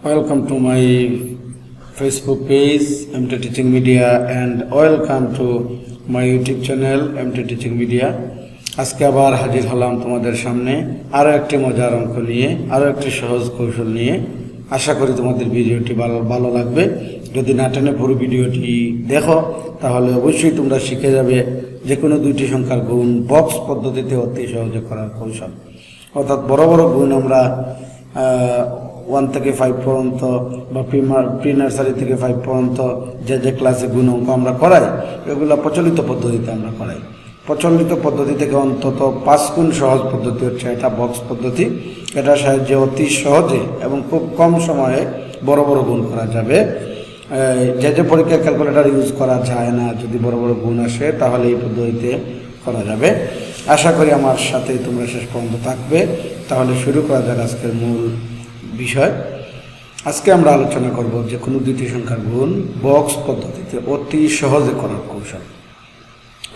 Welcome to my Facebook page MT Teaching Media and welcome to my YouTube channel MT Teaching Media. আজকে আবার হাজির হলাম তোমাদের সামনে আরো একটি মজার অঙ্ক নিয়ে, আরো একটি সহজ কৌশল নিয়ে। আশা করি তোমাদের ভিডিওটি ভালো লাগবে। যদি না টেনে পুরো ভিডিওটি দেখো তাহলে অবশ্যই তোমরা শিখে যাবে যে কোনো দুইটি সংখ্যার গুণ বক্স পদ্ধতিতে অতি সহজে করার কৌশল। অর্থাৎ বড় বড় গুণ আমরা 1 থেকে 5 পর্যন্ত বা প্রি নার্সারি থেকে 5 পর্যন্ত যে ক্লাসে গুণ অঙ্ক আমরা করাই, এগুলো প্রচলিত পদ্ধতিতে আমরা করাই। প্রচলিত পদ্ধতি থেকে অন্তত 5 গুণ সহজ পদ্ধতি হচ্ছে এটা বক্স পদ্ধতি। এটার সাহায্যে অতি সহজে এবং খুব কম সময়ে বড় বড় গুণ করা যাবে। যে পরীক্ষায় ক্যালকুলেটর ইউজ করা যায় না, যদি বড় বড় গুণ আসে তাহলে এই পদ্ধতিতে করা যাবে। আশা করি আমার সাথে তোমরা শেষ পর্যন্ত থাকবে। তাহলে শুরু করা যাক আজকের মূল বিষয়। আজকে আমরা আলোচনা করব যে কোনো দুইটি সংখ্যার গুণ বক্স পদ্ধতিতে অতি সহজে করার কৌশল।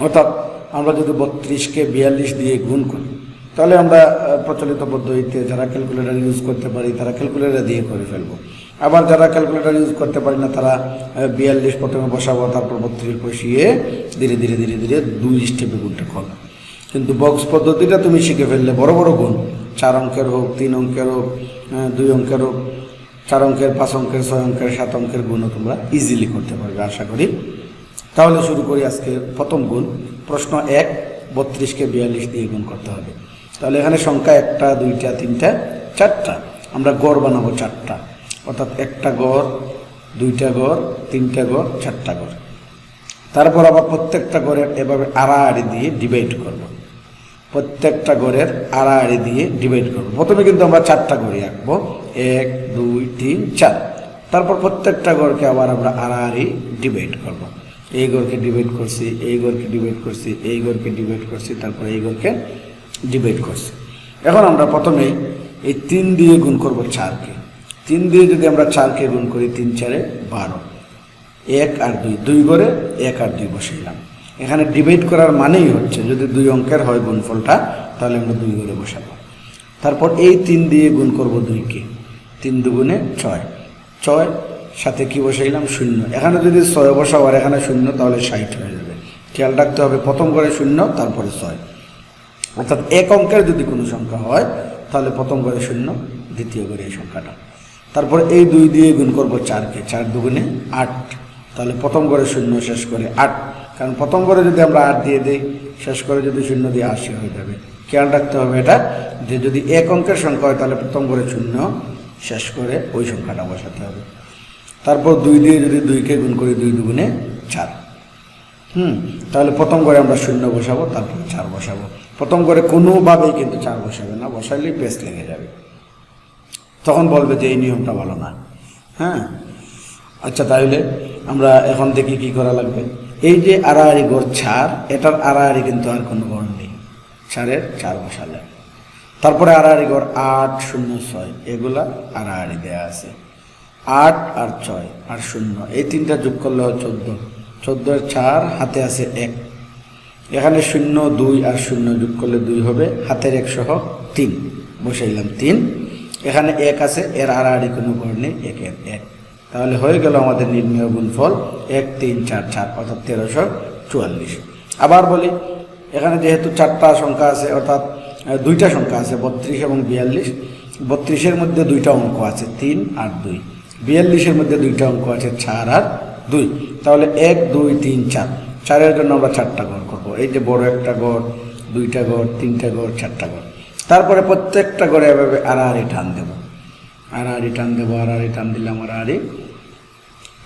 অর্থাৎ আমরা যদি 32কে 42 দিয়ে গুণ করি তাহলে আমরা প্রচলিত পদ্ধতিতে যারা ক্যালকুলেটর ইউজ করতে পারি তারা ক্যালকুলেটর দিয়ে করে ফেলবো। আবার যারা ক্যালকুলেটর ইউজ করতে পারি না তারা 42 প্রথমে বসাবো, তারপর 32 বসিয়ে ধীরে ধীরে 2 স্টেপে গুণটা করবো। কিন্তু বক্স পদ্ধতিটা তুমি শিখে ফেললে বড় বড় গুণ 4 অঙ্কের হোক, 3 অঙ্কের হোক, 2 অঙ্কের হোক, 4 অঙ্কের, 5 অঙ্কের, 6 অঙ্কের, 7 অঙ্কের গুণও তোমরা ইজিলি করতে পারবে আশা করি। তাহলে শুরু করি আজকে প্রথম গুণ। প্রশ্ন 1, 32কে 42 দিয়ে গুণ করতে হবে। তাহলে এখানে সংখ্যা 1টা 2টা 3টা 4টা, আমরা গড় বানাবো 4টা। অর্থাৎ 1টা গড়, 2টা গড়, 3টা গড়, 4টা গড়। তারপর আবার প্রত্যেকটা গড়ের এভাবে আড়াআড়ি দিয়ে ডিভাইড করব। প্রত্যেকটা গড়ের আড়াআড়ি দিয়ে ডিভাইড করব। প্রথমে কিন্তু আমরা 4টা গড়ি আঁকবো, 1 2 3 4। তারপর প্রত্যেকটা গড়কে আবার আমরা আড়াআড়ি ডিভাইড করব। এই গড়কে ডিভাইড করছি, এই গড়কে ডিভাইড করছি, এই গড়কে ডিভাইড করছি, তারপর এই গড়কে ডিভাইড করছি। এখন আমরা প্রথমে এই 3 দিয়ে গুণ করব 4কে। 3 দিয়ে যদি আমরা 4কে গুণ করি 3 4 12, 1 আর 2, 2 গড়ে 1 আর 2 বসাইলাম। এখানে ডিভাইড করার মানেই হচ্ছে যদি 2 অঙ্কের হয় গুণফলটা তাহলে আমরা 2 গড়ে বসাবো। তারপর এই 3 দিয়ে গুণ করব 2কে, 3 দুগুণে 6, 6 সাথে কি বসাইলাম 0। এখানে যদি 6 বসাও আর এখানে 0 তাহলে 60 হয়ে যাবে। খেয়াল রাখতে হবে প্রথম ঘরে 0 তারপরে 6। অর্থাৎ এক অঙ্কের যদি কোনো সংখ্যা হয় তাহলে প্রথম ঘরে 0, দ্বিতীয় ঘরে এই সংখ্যাটা। তারপরে এই 2 দিয়ে গুণ করব 4কে, 4 দুগুণে 8, তাহলে প্রথম ঘরে 0 শেষ করে 8। কারণ প্রথম ঘরে যদি আমরা 8 দিয়ে দিই শেষ করে যদি 0 দিয়ে 80 হয়ে যাবে। খেয়াল রাখতে হবে এটা যে যদি এক অঙ্কের সংখ্যা হয় তাহলে প্রথম ঘরে 0 শেষ করে ওই সংখ্যাটা বসাতে হবে। তারপর 2 দিয়ে যদি 2কে গুণ করি 2 দুগুণে 4, তাহলে প্রথম ঘরে আমরা 0 বসাবো, তারপর 4 বসাবো। প্রথম ঘরে কোনোভাবেই কিন্তু 4 বসাবে না, বসাইলেই পেস্ট লেগে যাবে, তখন বলবে যে এই নিয়মটা ভালো না। আচ্ছা, তাহলে আমরা এখন দেখি কি করা লাগবে। এই যে আড়াআড়ি গড় 4, এটার আড়াআড়ি কিন্তু আর কোনো গড় নেই, 4-এর 4 বসালে। তারপরে আড়াআড়ি গড় 8 0 6, এগুলা আড়াআড়ি দেয়া আছে। 8 আর 6 আর 0, এই 3টা যোগ করলে হয় 14, 14-এর 4 হাতে আছে 1। এখানে 0 2 আর 0 যোগ করলে 2 হবে, হাতের 1 সহ 3 বসাইলাম 3। এখানে 1 আছে, এর আড়াআড়ি কোনো গড় নেই, 1 এর 1। তাহলে হয়ে গেল আমাদের নির্ণয় গুণফল 1 3 4 4, অর্থাৎ 1344। আবার বলি, এখানে যেহেতু 4টা সংখ্যা আছে, অর্থাৎ 2টা সংখ্যা আছে 32 এবং 42। 32-এর মধ্যে 2টা অঙ্ক আছে 3 আর 2, 42-এর মধ্যে 2টা অঙ্ক আছে 4 আর 2। তাহলে 1 2 3 4, 4-এর জন্য আমরা 4টা গড় করবো। এই যে বড় একটা গড়, 2টা গড়, 3টা গড়, 4টা গড়। তারপরে প্রত্যেকটা গড়ে এভাবে আড়াআড়ি টান দেবো, আড়াআড়ি টান দেবো, আড়াআড়ি টান দিলাম, আড়াআড়ি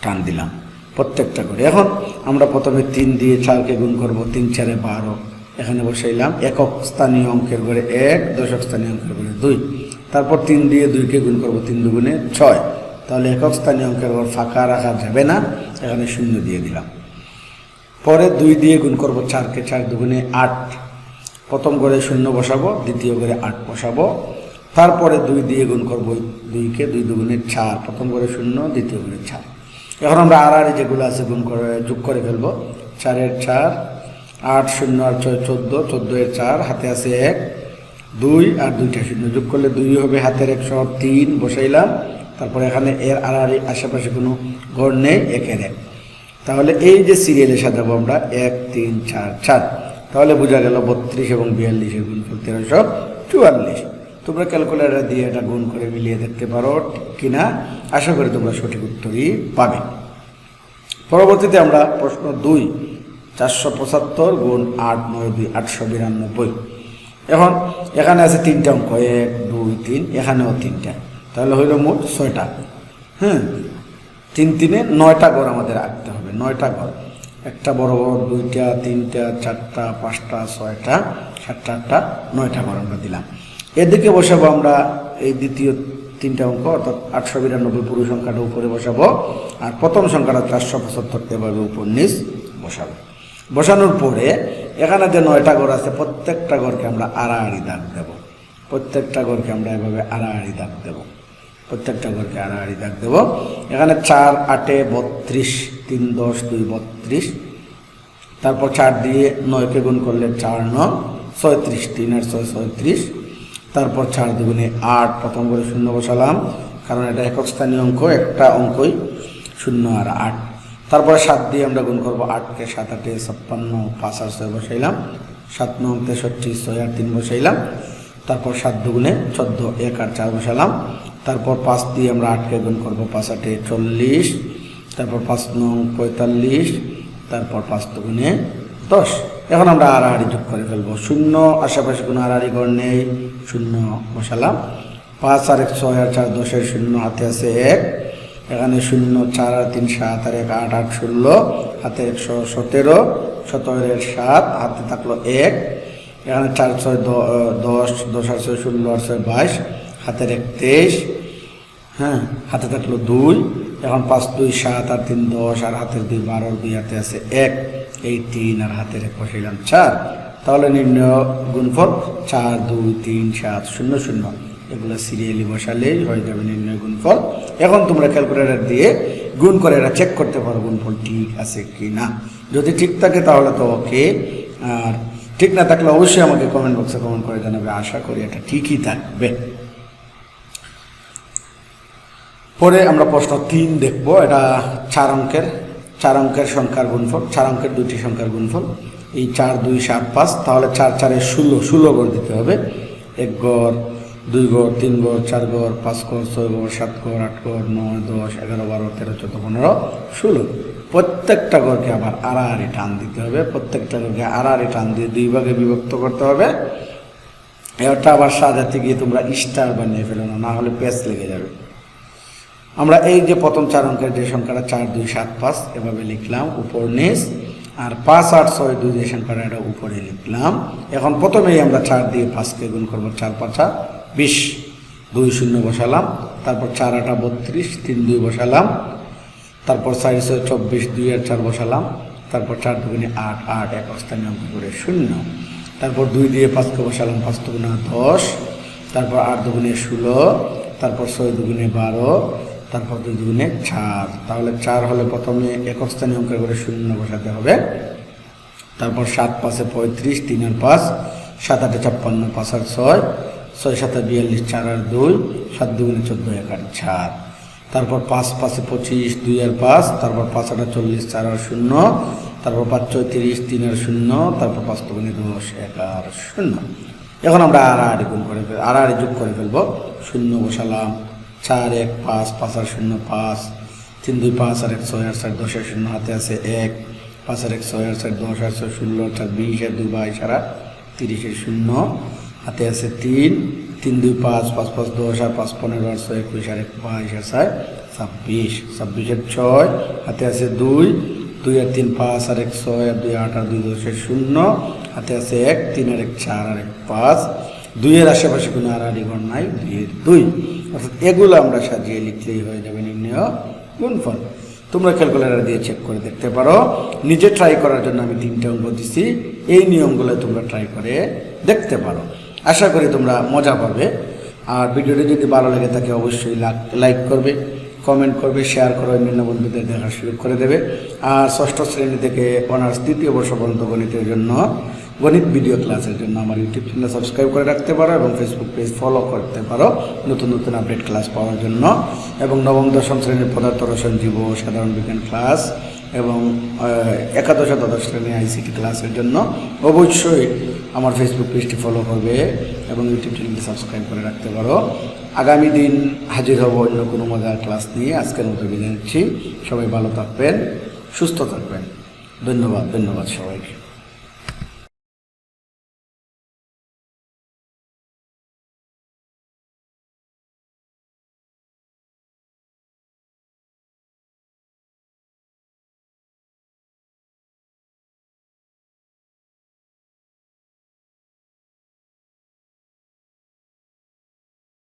টান দিলাম প্রত্যেকটা গড়ে। এখন আমরা প্রথমে 3 দিয়ে 4কে গুণ করবো, 3 4 12, এখানে বসাইলাম একক স্থানীয় অঙ্কের ঘরে 1, দশক স্থানীয় অঙ্কের ঘরে 2। তারপর 3 দিয়ে 2কে গুণ করবো, 3 দুগুণে 6, তাহলে একক স্থানীয় অঙ্কের ঘর ফাঁকা রাখা যাবে না, এখানে 0 দিয়ে দিলাম। পরে 2 দিয়ে গুণ করবো 4কে, 4 দুগুণে 8, প্রথম ঘরে 0 বসাবো, দ্বিতীয় ঘরে 8 বসাবো। তারপরে 2 দিয়ে গুণ করবো 2কে, 2 দুগুণে 4, প্রথম ঘরে 0, দ্বিতীয় ঘরে 4। এখন আমরা আড়াআড়ি যেগুলো আছে গুণ করে যোগ করে ফেলবো। 4-এর 4, 8 0 আর 6 14, 14-এর 4 হাতে আছে 1, 2 আর 2টা 0 যোগ করলে 2 হবে, হাতের 1 সহ 3 বসাইলাম। তারপর এখানে এর আড়াআড়ি আশেপাশে কোনো ঘর নেই, 1-এর 1। তাহলে এই যে সিরিয়ালে সাজাবো আমরা 1 3 4 4, তাহলে বোঝা গেল 32 এবং 42-এর গুণফল 1344। তোমরা ক্যালকুলেটর দিয়ে এটা গুণ করে মিলিয়ে দেখতে পারো কিনা, আশা করি তোমরা সঠিক উত্তরই পাবে। পরবর্তীতে আমরা প্রশ্ন 2, 475 গুণ 8 9 2 892। এখন এখানে আছে 3টা অঙ্ক, 1 2 3, এখানেও 3টা, তাহলে হইল মোট 6টা। 3 3-এ 9টা ঘর আমাদের আঁকতে হবে, 9টা ঘর, একটা বড় ঘর, 2টা 3টা 4টা 5টা 6টা 7টা 8টা 9টা ঘর আমরা দিলাম। এদিকে বসাবো আমরা এই দ্বিতীয় 3টা অঙ্ক, অর্থাৎ 892 পুরো সংখ্যাটা উপরে বসাবো, আর প্রথম সংখ্যাটা 475 এভাবে উপর নিচ বসাবো। বসানোর পরে এখানে যে 9টা ঘর আছে প্রত্যেকটা ঘরকে আমরা আড়াআড়ি দাগ দেব, প্রত্যেকটা ঘরকে আমরা এভাবে আড়াআড়ি দাগ দেব, প্রত্যেকটা ঘরকে আড়াআড়ি দাগ দেব। এখানে 4 8 32, 3 10 2 32, তারপর 4 দিয়ে 9কে গুণ করলে 4 9 36, 3 আর 6 36, তারপর 4 দুগুণে 8, প্রথম করে শূন্য বসালাম কারণ এটা একক স্থানীয় অঙ্ক, একটা অঙ্কই 0 আর 8। তারপরে 7 দিয়ে আমরা গুণ করবো 8কে, 7 8 56, 5 আর 6 বসাইলাম, 7 9 63, 6 আর 3 বসাইলাম, তারপর 7 দুগুণে 14, 1 আর 4 বসালাম, তারপর 5 দিয়ে আমরা 8কে গুণ করবো, 5 8 40, তারপর 5 9 45, তারপর 5 দুগুণে 10। এখন আমরা আড়াআড়ি যোগ করে ফেলবো, 0 আশেপাশে কোনো আড়াআড়ি ঘর নেই, 0 বসালাম, 5 আর 1 6 আর 4 10-এর 0, হাতে আছে 1, এখানে 0 4 আর 3 7 আর 1 8 8 16, হাতে 117, 17-এর 7, হাতে থাকলো 1, এখানে 4 6 10, 10 আর 6 16 আর 6 22, হাতের 1 23, হাতে থাকলো 2, এখন 5 2 7 আর 3 10, আর হাতের 2 12, 2 হাতে আছে 1, এই 3 আর হাতের 1 বসাইলাম 4। তাহলে নির্ণয় গুণফল 4 2 3 7 0 0, এগুলো সিরিয়ালি বসালেই হয়ে যাবে নির্ণয় গুণফল। এখন তোমরা ক্যালকুলেটর দিয়ে গুণ করে এটা চেক করতে পারো গুণফল ঠিক আছে কি না। যদি ঠিক থাকে তাহলে তো ওকে, আর ঠিক না থাকলে অবশ্যই আমাকে কমেন্ট বক্সে কমেন্ট করে জানাবে, আশা করি এটা ঠিকই থাকবে। পরে আমরা প্রশ্ন 3 দেখবো, এটা 4 অঙ্কের সংখ্যার গুণফল, 4 অঙ্কের 2টি সংখ্যার গুণফল। এই 4 2 7 5, তাহলে 4 4 16 ঘর দিতে হবে, 1 ঘর 2 ঘর 3 ঘর 4 ঘর 5 ঘর 6 ঘর 7 ঘর 8 ঘর 9 10 11 12 13 14 15 16। প্রত্যেকটা ঘরকে আবার আড়াআড়ি টান দিতে হবে, প্রত্যেকটা ঘরকে আড়াআড়ি টান দিয়ে 2 ভাগে বিভক্ত করতে হবে। এটা আবার সাজাতে গিয়ে তোমরা স্টার বানিয়ে ফেলো না, না হলে পেচ লেগে যাবে। আমরা এই যে প্রথম 4 অঙ্কের যে সংখ্যাটা 4 2 7 5 এভাবে লিখলাম উপর নিচ, আর 5 8 6 2 যে সংখ্যাটা এটা উপরে লিখলাম। এখন প্রথমেই আমরা 4 দিয়ে 5কে গুণ করবো, 4 5 20, 2 0 বসালাম, তারপর 4 8 32, 3 2 বসালাম, তারপর 4 6 24, 2 আর 4 বসালাম, তারপর 4 দুগুণে 8 8, এক স্থানীয় অঙ্ক করে 0, তারপর 2 দিয়ে 5কে বসালাম, 5 দুগুণে 10, তারপর 8 দুগুণে 16, তারপর 6 দুগুণে 12, তারপর 2 দুগুণে 4। তাহলে 4 হলে প্রথমে একক স্থানীয় অঙ্কের করে 0 বসাতে হবে, তারপর 7 5 35, 3 আর 5, 7 8 56, 5 আর 6, 6 7 42, 4 আর 2, 7 দুগুণে 14, 1 আর 4, তারপর 5 5 25, 2 আর 5, তারপর 5 8 40, 4 আর 0, তারপর 5 36, 3 আর 0, তারপর 5 দুগুণে 10, 1 আর 0। এখন আমরা আড়াআড়ি যোগ করে ফেলবো, 0 বসালাম, 4 1 5, 5 আর 0 5, 3 2 5 আর 1 6 আর 4 10 আর 0, হাতে আছে 1, 5 আর 1 6 আর 4 10 আর 6 16 4 20 আর 2 22 আর 30 আর 0, হাতে আছে 3, 3 2 5 5 5 10 আর 5 15 আর 6 21 আর 1 22 আর 4 26, 26 আর 6, হাতে আছে 2, 2 আর 3 5 আর 1 6 আর 2 8 আর 2 10 আর 0, হাতে আছে 1, 3 আর 1 4 আর 1 5, 2 এর আশেপাশে কোনো আড়াআড়ি ঘর নাই, 2 এর 2। অর্থাৎ এগুলো আমরা সাজিয়ে লিখলেই হয়ে যাবে নির্ণয় গুণফল। তোমরা ক্যালকুলেটর দিয়ে চেক করে দেখতে পারো। নিজে ট্রাই করার জন্য আমি 3টে অঙ্ক দিছি, এই নিয়মগুলো তোমরা ট্রাই করে দেখতে পারো। আশা করি তোমরা মজা পাবে। আর ভিডিওটি যদি ভালো লেগে থাকে অবশ্যই লাইক করবে, কমেন্ট করবে, শেয়ার করে অন্যান্য বন্ধুদের দেখার সুযোগ করে দেবে। আর ষষ্ঠ শ্রেণী থেকে অনার্স 3য় বর্ষ পর্যন্ত গণিতের জন্য গণিত ভিডিও ক্লাসের জন্য আমার ইউটিউব চ্যানেল সাবস্ক্রাইব করে রাখতে পারো এবং ফেসবুক পেজ ফলো করতে পারো নতুন নতুন আপডেট ক্লাস পাওয়ার জন্য। এবং নবম দশম শ্রেণীর পদার্থ রসায়ন জীব সাধারণ বিজ্ঞান ক্লাস এবং একাদশ ও দ্বাদশ শ্রেণী আইসিটি ক্লাসের জন্য অবশ্যই আমার ফেসবুক পেজটি ফলো করবে এবং ইউটিউব চ্যানেলটি সাবস্ক্রাইব করে রাখতে পারো। আগামী দিন হাজির হব অন্য কোনো মজার ক্লাস নিয়ে। আজকের মতো বিদায় নিচ্ছি। সবাই ভালো থাকবেন, সুস্থ থাকবেন। ধন্যবাদ সবাইকে।